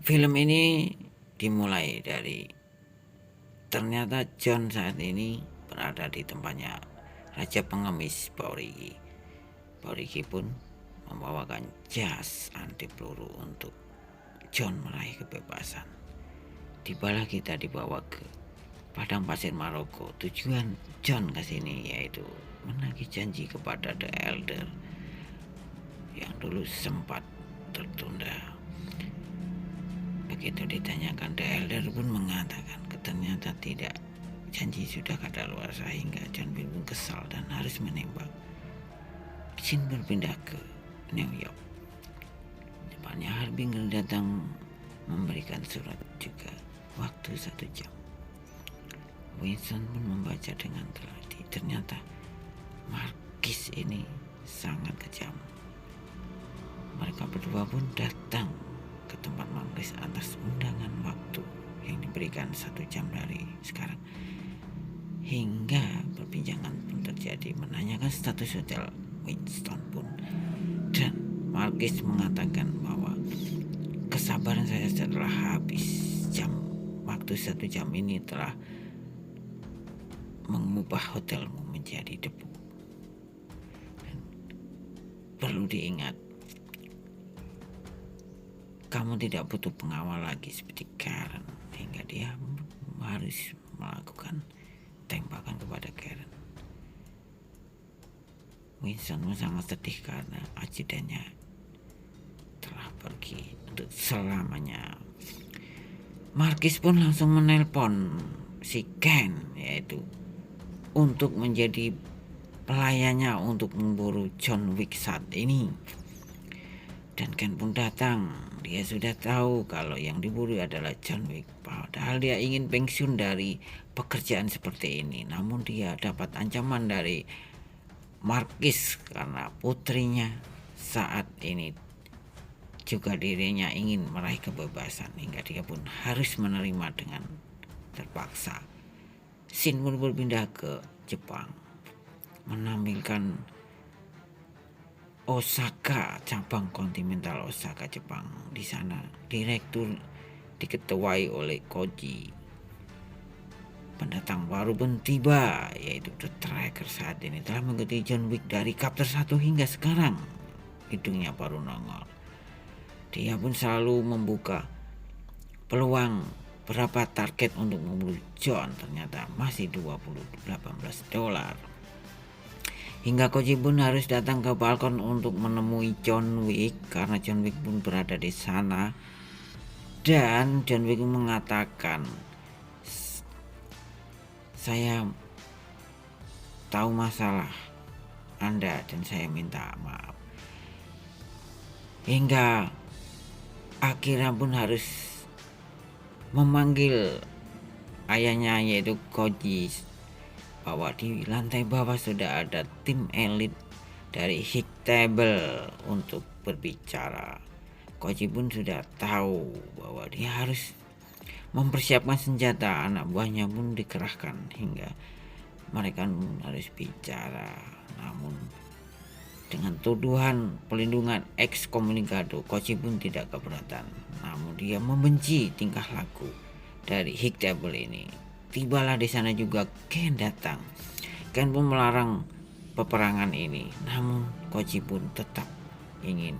Film ini dimulai dari ternyata John saat ini berada di tempatnya Raja Pengemis Baurigi. Baurigi pun membawakan jas anti peluru untuk John meraih kebebasan. Tibalah kita dibawa ke padang pasir Maroko. Tujuan John ke sini yaitu menagih janji kepada The Elder yang dulu sempat tertunda. Begitu ditanyakan, The Elder pun mengatakan ternyata tidak, janji sudah kadaluarsa, hingga John pun kesal dan harus menembak. Shin berpindah ke New York. Depannya Harbinger datang memberikan surat juga, waktu 1 jam. Winston pun membaca dengan teliti. Ternyata Markis ini sangat kejam. Mereka berdua pun datang ke tempat Markis atas undangan waktu yang diberikan 1 jam dari sekarang. Hingga perbincangan pun terjadi, menanyakan status hotel Winston pun. Dan Markis mengatakan bahwa kesabaran saya telah habis. Waktu 1 jam ini telah mengubah hotelmu menjadi debu. Dan perlu diingat, kamu tidak butuh pengawal lagi seperti Karen, hingga dia harus melakukan tembakan kepada Karen. Winston sangat sedih karena ajudannya telah pergi untuk selamanya. Markis pun langsung menelpon si Ken, yaitu untuk menjadi pelayannya untuk memburu John Wick saat ini. Dan Ken pun datang. Dia sudah tahu kalau yang diburu adalah John Wick. Padahal dia ingin pensiun dari pekerjaan seperti ini. Namun dia dapat ancaman dari Markis karena putrinya saat ini juga dirinya ingin meraih kebebasan, hingga dia pun harus menerima dengan terpaksa. Shin pun berpindah ke Jepang, menampilkan Osaka, cabang kontinental Osaka, Jepang. Di sana direktur diketuai oleh Koji. Pendatang baru pun tiba, yaitu The Tracker. Saat ini telah mengikuti John Wick dari chapter 1 hingga sekarang. Hidungnya baru nongol. Dia pun selalu membuka peluang berapa target untuk membunuh John. Ternyata masih $18. Hingga Koji pun harus datang ke balkon untuk menemui John Wick karena John Wick pun berada di sana. Dan John Wick mengatakan, saya tahu masalah Anda dan saya minta maaf. Hingga akhirnya pun harus memanggil ayahnya yaitu Koji, bahwa di lantai bawah sudah ada tim elit dari High Table untuk berbicara. Koji pun sudah tahu bahwa dia harus mempersiapkan senjata. Anak buahnya pun dikerahkan hingga mereka pun harus bicara. Namun dengan tuduhan pelindungan ekskomunikado, Koji pun tidak keberatan. Namun dia membenci tingkah laku dari High Table ini. Tibalah di sana juga Ken datang. Ken pun melarang peperangan ini. Namun Koji pun tetap ingin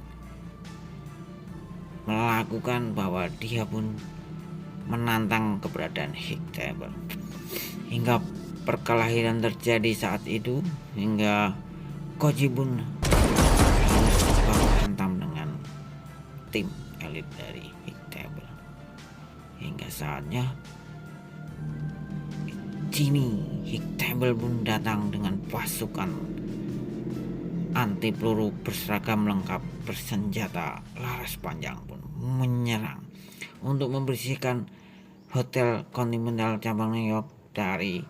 melakukan bahwa dia pun menantang keberadaan High Table. Hingga perkelahian terjadi saat itu, hingga Koji pun harus berhantam dengan tim elit dari High Table. Hingga saatnya sini High Table pun datang dengan pasukan anti peluru berseragam lengkap bersenjata laras panjang pun menyerang untuk membersihkan hotel kontinental cabang New York dari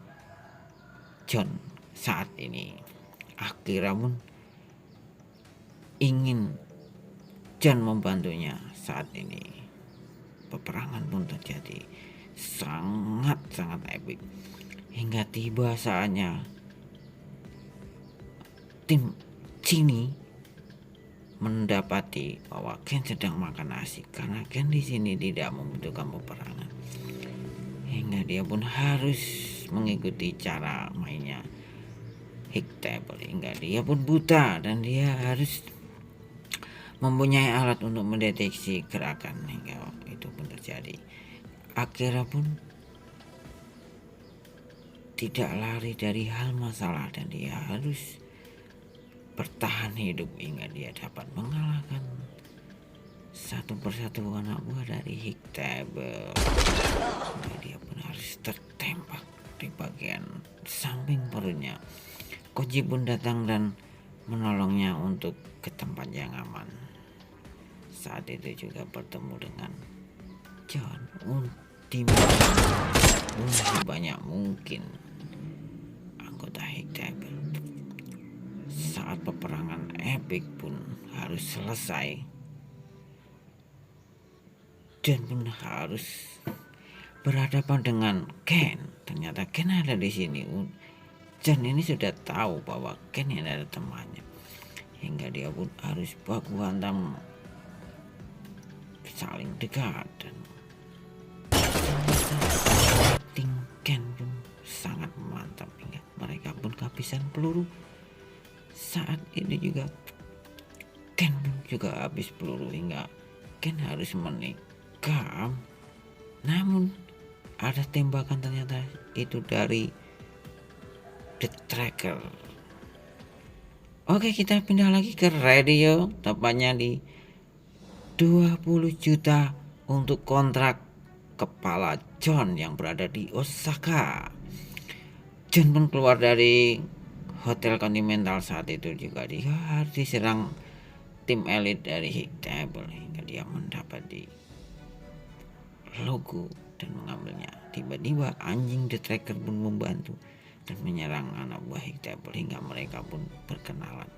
John saat ini. Akhirnya pun ingin John membantunya saat ini. Peperangan pun terjadi sangat-sangat epik. Hingga tiba saatnya tim sini mendapati bahwa Ken sedang makan nasi karena Ken di sini tidak membutuhkan peperangan, hingga dia pun harus mengikuti cara mainnya Higtable, hingga dia pun buta dan dia harus mempunyai alat untuk mendeteksi gerakan, hingga itu pun terjadi. Akira pun tidak lari dari hal masalah dan dia harus bertahan hidup hingga dia dapat mengalahkan satu persatu anak buah dari Higtable. Dia pun harus tertembak di bagian samping perutnya. Koji pun datang dan menolongnya untuk ke tempat yang aman. Saat itu juga bertemu dengan John di banyak mungkin anggota Higtable. Saat peperangan epik pun harus selesai dan pun harus berhadapan dengan Ken. Ternyata Ken ada di sini. John ini sudah tahu bahwa Ken ini ada temannya, hingga dia pun harus baku hantam saling dekat, dan fighting Ken pun sangat mantap hingga mereka pun kehabisan peluru. Saat ini juga Ken pun juga habis peluru hingga Ken harus menikam. Namun ada tembakan, ternyata itu dari The Tracker. Oke, kita pindah lagi ke radio, tepatnya di 20 juta untuk kontrak kepala John yang berada di Osaka. John pun keluar dari Hotel Continental saat itu juga dia diserang tim elit dari Higtable hingga dia mendapati logo dan mengambilnya. Tiba-tiba anjing The Tracker pun membantu dan menyerang anak buah Higtable hingga mereka pun berkenalan.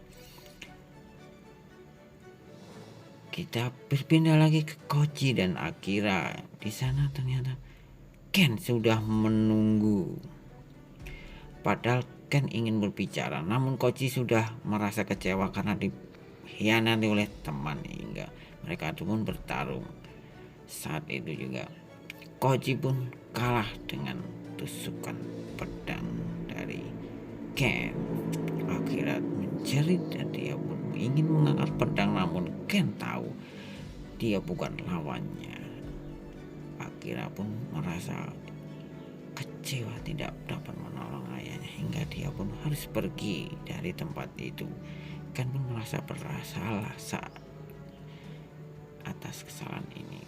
Kita berpindah lagi ke Koji dan Akira. Di sana ternyata Ken sudah menunggu. Padahal Ken ingin berbicara, namun Koji sudah merasa kecewa karena dikhianati oleh teman hingga mereka pun bertarung. Saat itu juga Koji pun kalah dengan tusukan pedang dari Ken. Akira menjerit dan dia pun ingin mengangkat pedang, namun Ken tahu dia bukan lawannya. Akira pun merasa kecewa tidak dapat menolong ayahnya hingga dia pun harus pergi dari tempat itu. Ken pun merasa bersalah atas kesalahan ini.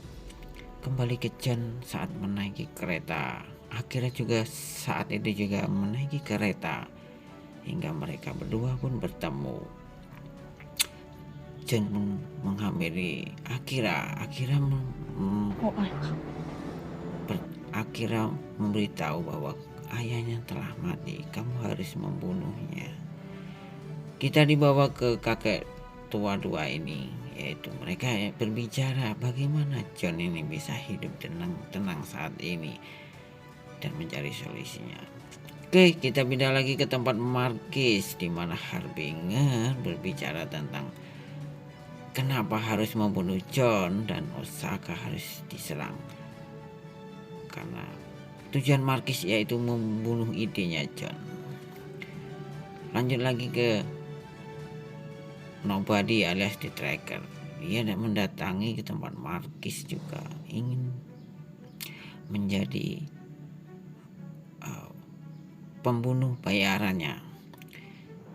Kembali ke John saat menaiki kereta. Akira juga saat itu juga menaiki kereta hingga mereka berdua pun bertemu. John pun menghampiri Akira. Akira memberitahu bahwa ayahnya telah mati, kamu harus membunuhnya. Kita dibawa ke kakek tua dua ini, yaitu mereka berbicara bagaimana John ini bisa hidup tenang saat ini dan mencari solusinya. Oke, kita pindah lagi ke tempat Markis, di mana Harbinger berbicara tentang kenapa harus membunuh John dan Osaka harus diserang. Karena tujuan Markis yaitu membunuh idenya John. Lanjut lagi ke Nobody alias The Tracker. Dia mendatangi ke tempat Markis juga, ingin menjadi pembunuh bayarannya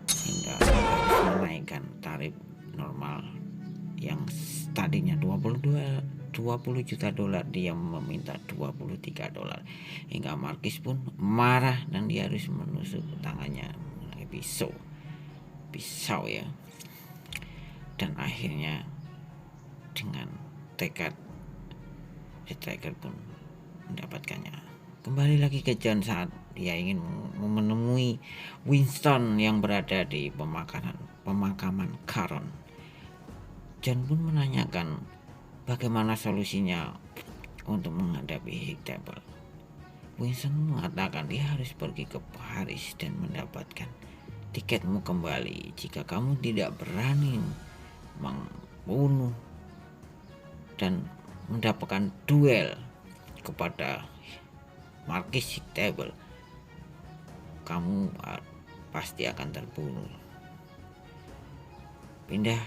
hingga harus menaikkan tarif normal yang tadinya 20 juta dolar, dia meminta 23 dolar hingga Markis pun marah dan dia harus menusuk tangannya menggunakan pisau ya, dan akhirnya dengan tekad The Tracker pun mendapatkannya. Kembali lagi ke John saat dia ingin menemui Winston yang berada di pemakaman Caron. John pun menanyakan bagaimana solusinya untuk menghadapi Higtable. Winston mengatakan dia harus pergi ke Paris dan mendapatkan tiketmu kembali. Jika kamu tidak berani bunuh dan mendapatkan duel kepada Marquis Hiktable, kamu pasti akan terbunuh. Pindah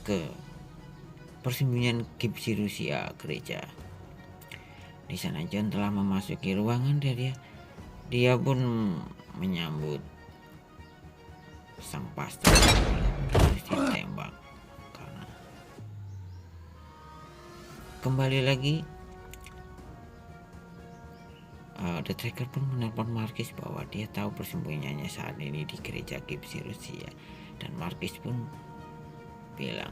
ke persembunyian Gypsy Rusia gereja. Di sana John telah memasuki ruangan dia pun menyambut sang pastor harus ditembak. Karena kembali lagi The Tracker pun menelpon Marquis bahwa dia tahu persembunyiannya saat ini di gereja Gypsy Rusia, dan Marquis pun bilang,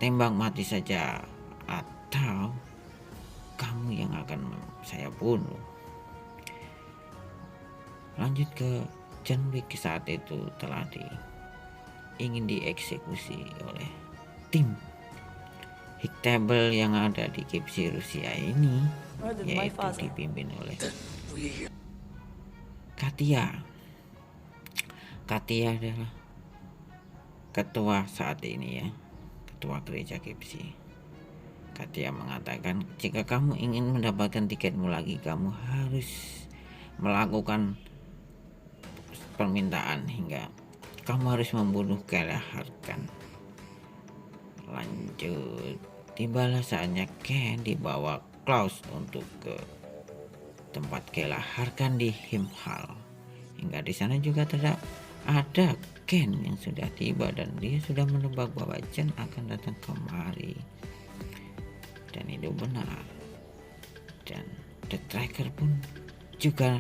tembak mati saja atau kamu yang akan saya bunuh. Lanjut ke John Wick saat itu telah ingin dieksekusi oleh tim Hiktable yang ada di Gypsy Rusia ini, yaitu dipimpin oleh Katia. Katia adalah ketua saat ini ya, ketua gereja Gypsy. Katia mengatakan, jika kamu ingin mendapatkan tiketmu lagi, kamu harus melakukan permintaan hingga kamu harus membunuh Kayla Harkan. Lanjut, tibalah saatnya Ken dibawa Klaus untuk ke tempat Kayla Harkan di Himhal. Hingga di sana juga ada Ken yang sudah tiba dan dia sudah menebak bahwa Jen akan datang kemari. Dan itu benar. Dan The Tracker pun juga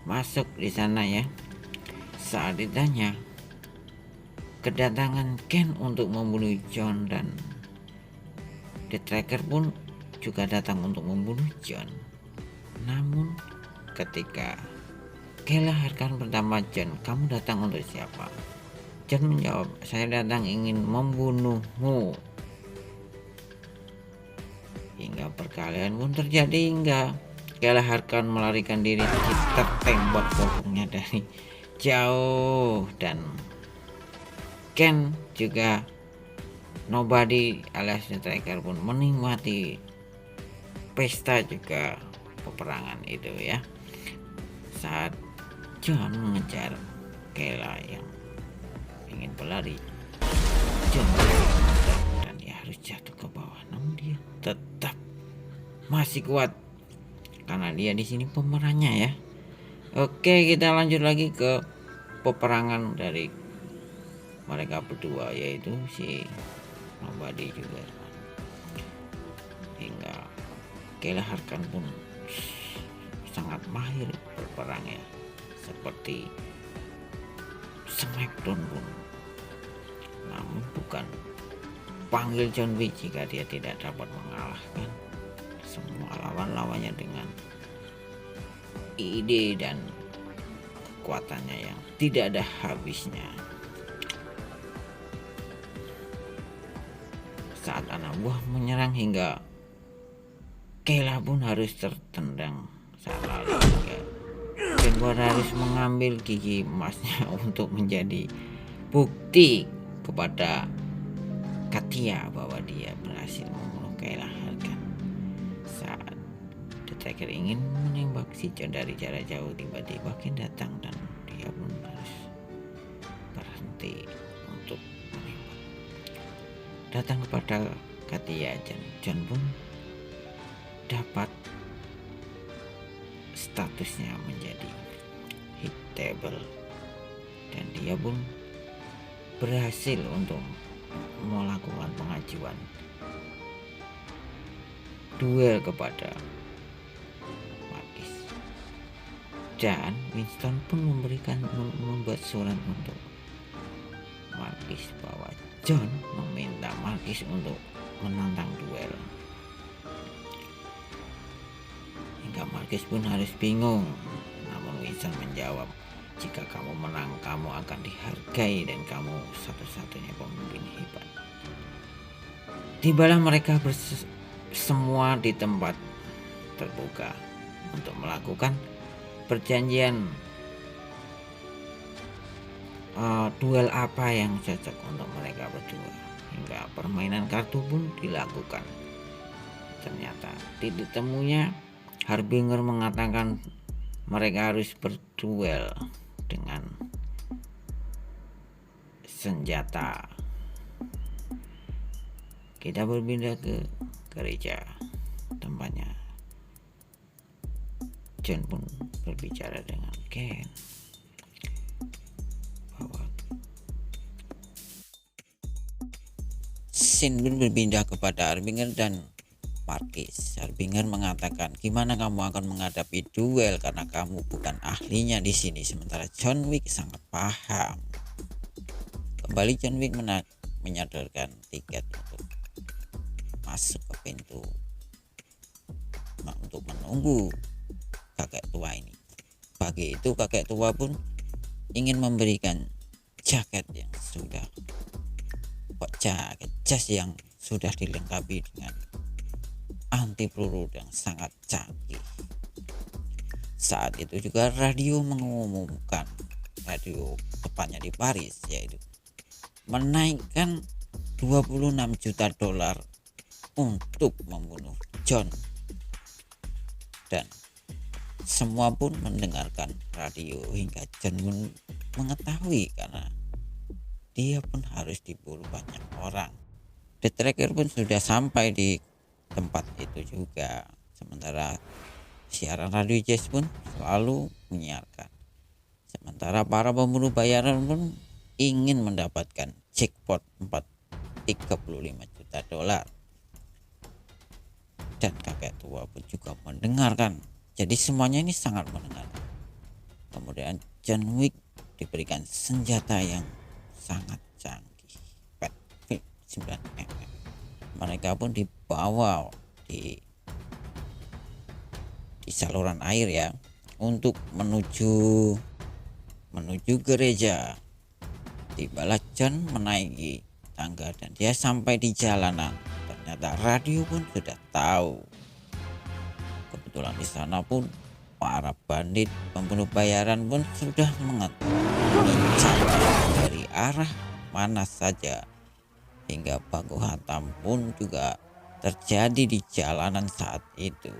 masuk di sana ya. Saat ditanya, kedatangan Ken untuk membunuh John, dan The Tracker pun juga datang untuk membunuh John. Namun ketika Kayla Harkan bertanya John, kamu datang untuk siapa? John menjawab, saya datang ingin membunuhmu. Hingga perkelahian pun terjadi hingga Kayla Harkan melarikan diri, tertembak bokongnya dari jauh, dan Ken juga Nobody alias The Tracker pun menikmati pesta juga peperangan itu ya. Saat John mengejar Kayla yang ingin berlari, John dan dia harus jatuh ke bawah, namun dia tetap masih kuat karena dia di sini pemerannya ya. Oke, kita lanjut lagi ke peperangan dari mereka berdua, yaitu si Nobody juga. Hingga Kayla Harkan pun sangat mahir berperangnya, seperti Smackdown pun. Namun bukan panggil John Wick jika dia tidak dapat mengalahkan semua lawan-lawannya dengan ide dan kekuatannya yang tidak ada habisnya. Saat anak buah menyerang hingga Kayla pun harus tertendang saat lari, hingga Kenward harus mengambil gigi emasnya untuk menjadi bukti kepada Katia bahwa dia berhasil membunuh Kayla Harkan. Saat The Tracker ingin menembak si John dari jarak jauh, tiba-tiba Ken datang dan dia pun harus berhenti untuk menembak. Datang kepada Katia, John pun dapat statusnya menjadi Hiktable, dan dia pun berhasil untuk melakukan pengajuan duel kepada Marquis, dan Winston pun membuat surat untuk Marquis bahwa John meminta Marquis untuk menantang duel. Hingga Marquis pun harus bingung, namun Winston menjawab, jika kamu menang, kamu akan dihargai dan kamu satu-satunya pemimpin hebat. Tibalah mereka semua di tempat terbuka untuk melakukan perjanjian duel apa yang cocok untuk mereka berdua. hingga permainan kartu pun dilakukan. Ternyata titik temunya, Harbinger mengatakan mereka harus berduel dengan senjata. Kita berpindah ke gereja, tempatnya John pun berbicara dengan Ken bahwa Scene pun berpindah kepada Harbinger dan Marquis. Harbinger mengatakan, gimana kamu akan menghadapi duel karena kamu bukan ahlinya di sini. Sementara John Wick sangat paham. Kembali John Wick menyodorkan tiket untuk masuk ke pintu untuk menunggu kakek tua ini. Pagi itu kakek tua pun ingin memberikan jaket yang sudah jas yang sudah dilengkapi dengan anti peluru yang sangat canggih. Saat itu juga radio mengumumkan, radio tepatnya di Paris, yaitu menaikkan 26 juta dolar untuk membunuh John. Dan semua pun mendengarkan radio hingga John pun mengetahui karena dia pun harus diburu banyak orang. The Tracker pun sudah sampai di tempat itu juga. Sementara siaran radio jazz pun selalu menyiarkan. Sementara para pemburu bayaran pun ingin mendapatkan jackpot 35 juta dolar. Dan kakek tua pun juga mendengarkan. Jadi semuanya ini sangat mendengarkan. Kemudian John Wick diberikan senjata yang sangat canggih, Patriot 9mm. Mereka pun dibawa di saluran air ya, untuk menuju gereja. Tibalah John menaiki tangga dan dia sampai di jalanan. Ternyata radio pun sudah tahu. Kebetulan di sana pun para bandit pembunuh bayaran pun sudah mengincarnya dari arah mana saja, hingga baku hantam pun juga terjadi di jalanan saat itu.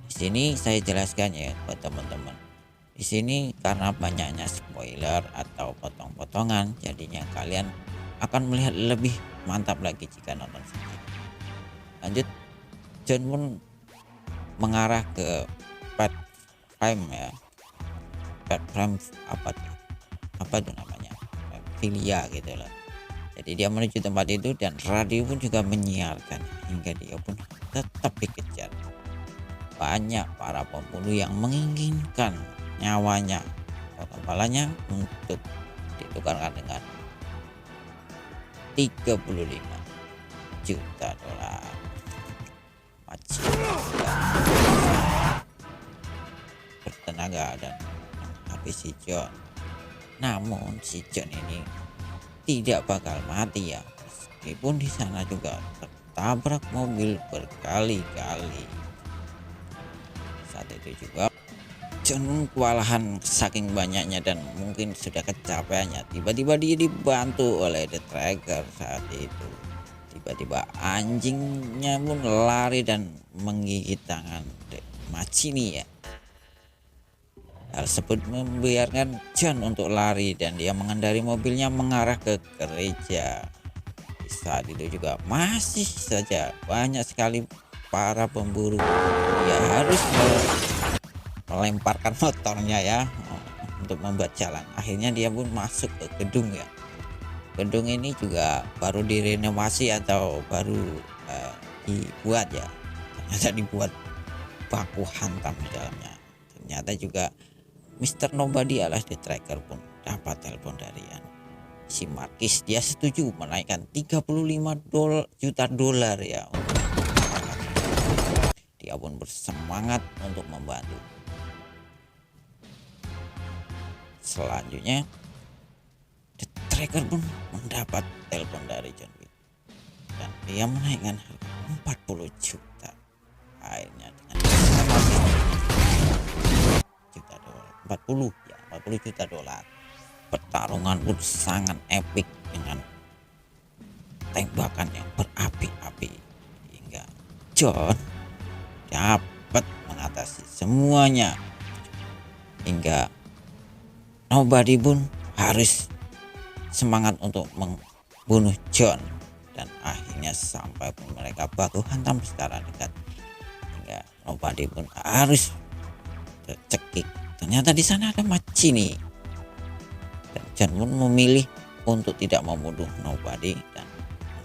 Di sini saya jelaskan ya buat teman-teman. Di sini karena banyaknya spoiler atau potong-potongan, jadinya kalian akan melihat lebih mantap lagi jika nonton sendiri. Lanjut, John pun mengarah ke Pat Prime ya. Pat Prime apa itu namanya? Filia gitu loh. Jadi dia menuju tempat itu dan radio pun juga menyiarkan hingga dia pun tetap dikejar. Banyak para pembunuh yang menginginkan nyawanya atau kepalanya untuk ditukarkan dengan 35 juta dolar. Macam bertenaga dan menghabisi John. Namun si John ini tidak bakal mati ya, meskipun di sana juga tertabrak mobil berkali-kali. Saat itu juga John kewalahan saking banyaknya dan mungkin sudah kecapeannya. Tiba-tiba dia dibantu oleh The Tracker saat itu. Tiba-tiba anjingnya pun lari dan menggigit tangan Macini ya. Hal tersebut membiarkan John untuk lari dan dia mengendari mobilnya mengarah ke gereja. Di saat itu juga masih saja banyak sekali para pemburu. Dia harus melemparkan motornya ya untuk membuat jalan. Akhirnya dia pun masuk ke gedung ya. Gedung ini juga baru direnovasi atau baru dibuat ya. Ternyata dibuat baku hantam di dalamnya. Ternyata juga Mr. Nobody alias The Tracker pun dapat telepon dari si Marquis. Dia setuju menaikkan 35 juta dolar ya. Dia pun bersemangat untuk membantu. Selanjutnya The Tracker pun mendapat telepon dari John Wick dan dia menaikkan harga 40 juta. Akhirnya dengan juta dolar 40 juta dolar. Pertarungan pun sangat epik dengan tembakan yang berapi-api hingga John dapat mengatasi semuanya, hingga Nobody pun harus semangat untuk membunuh John, dan akhirnya sampai pun mereka baku hantam secara dekat hingga Nobody pun harus tercekik. Ternyata di sana ada Macini, dan John pun memilih untuk tidak membunuh Nobody dan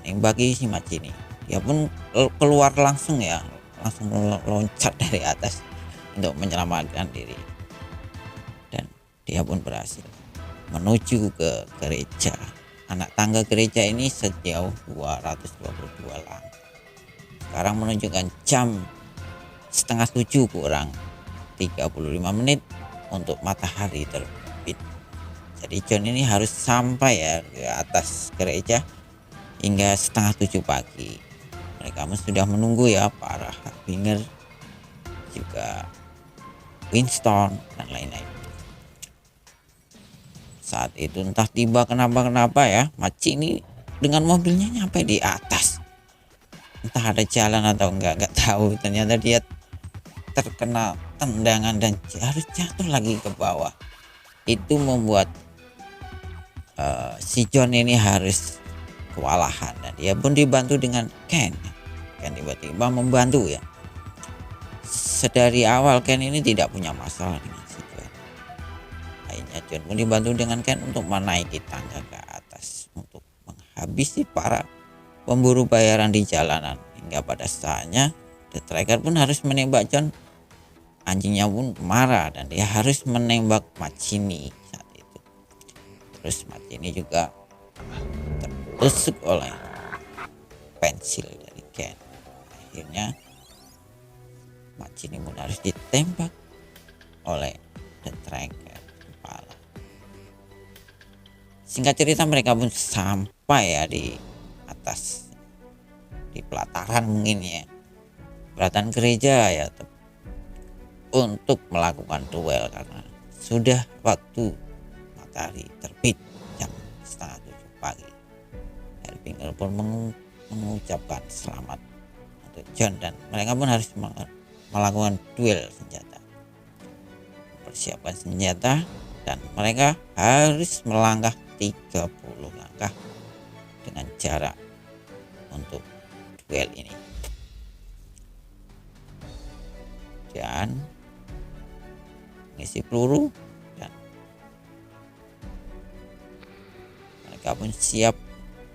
menembaki si Macini. Dia pun keluar langsung loncat dari atas untuk menyelamatkan diri, dan dia pun berhasil menuju ke gereja. Anak tangga gereja ini sejauh 222 langkah. Sekarang menunjukkan jam 6:30 kurang 35 menit untuk matahari terbit. Jadi John ini harus sampai ke atas gereja hingga 6:30 pagi. Mereka sudah menunggu para Harbinger, juga Winston dan lain-lain. Saat itu entah tiba kenapa Macini dengan mobilnya nyampe di atas. Entah ada jalan atau enggak tahu. Ternyata dia terkena tendangan dan harus jatuh lagi ke bawah. Itu membuat si John ini harus kewalahan, dan dia pun dibantu dengan Ken. Ken tiba-tiba membantu Sedari awal Ken ini tidak punya masalah dengan si John. Akhirnya John pun dibantu dengan Ken untuk menaiki tangga ke atas untuk menghabisi para pemburu bayaran di jalanan. Hingga pada saatnya The Tracker pun harus menembak John. Anjingnya pun marah dan dia harus menembak Macini saat itu. Terus Macini juga tertusuk oleh pensil dari Ken. Akhirnya Macini pun harus ditembak oleh The Tracker kepala. Singkat cerita mereka pun sampai di atas, di pelataran mungkin pelataran gereja untuk melakukan duel karena sudah waktu matahari terbit jam 6:30 pagi. Harbinger pun mengucapkan selamat untuk John, dan mereka pun harus melakukan duel senjata, persiapkan senjata, dan mereka harus melangkah 30 langkah dengan jarak untuk duel ini. Dan mengisi peluru, dan mereka pun siap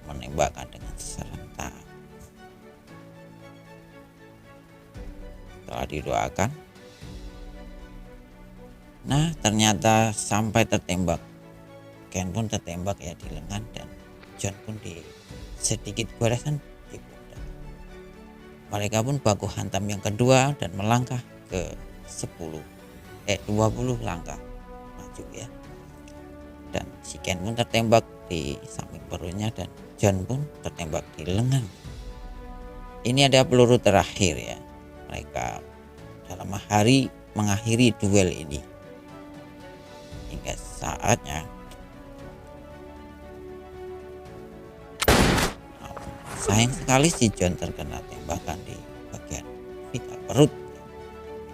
menembakkan dengan serentak. Telah didoakan, nah ternyata sampai tertembak. Ken pun tertembak di lengan, dan John pun di sedikit goresan di pundak. Mereka pun baku hantam yang kedua dan melangkah ke 20 langkah maju dan si Ken pun tertembak di samping perutnya, dan John pun tertembak di lengan. Ini ada peluru terakhir mereka dalam hari mengakhiri duel ini. Hingga saatnya sayang sekali si John terkena tembakan di bagian vital perut,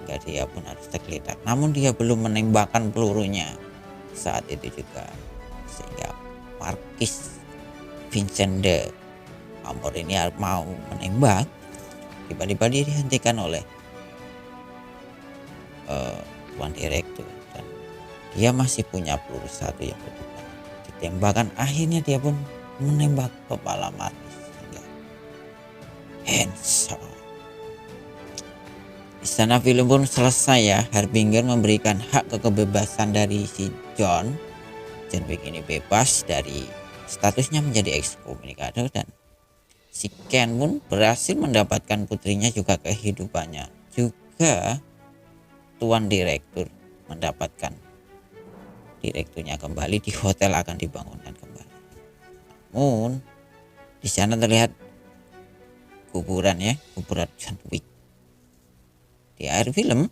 hingga dia pun harus tergeletak. Namun dia belum menembakkan pelurunya saat itu juga, sehingga Marquis Vincent de Amor ini mau menembak. Tiba-tiba dia dihentikan oleh Tuan Direktur, dan dia masih punya peluru satu yang berguna. Ditembakkan, akhirnya dia pun menembak kepala Marquis hingga headshot. Di sana film pun selesai Harbinger memberikan hak kebebasan dari si John. John Wick ini bebas dari statusnya menjadi ekskomunikado, dan si Ken pun berhasil mendapatkan putrinya juga kehidupannya. Juga Tuan Direktur mendapatkan direkturnya kembali, di hotel akan dibangunkan kembali. Namun di sana terlihat kuburan kuburan John Wick. Di akhir film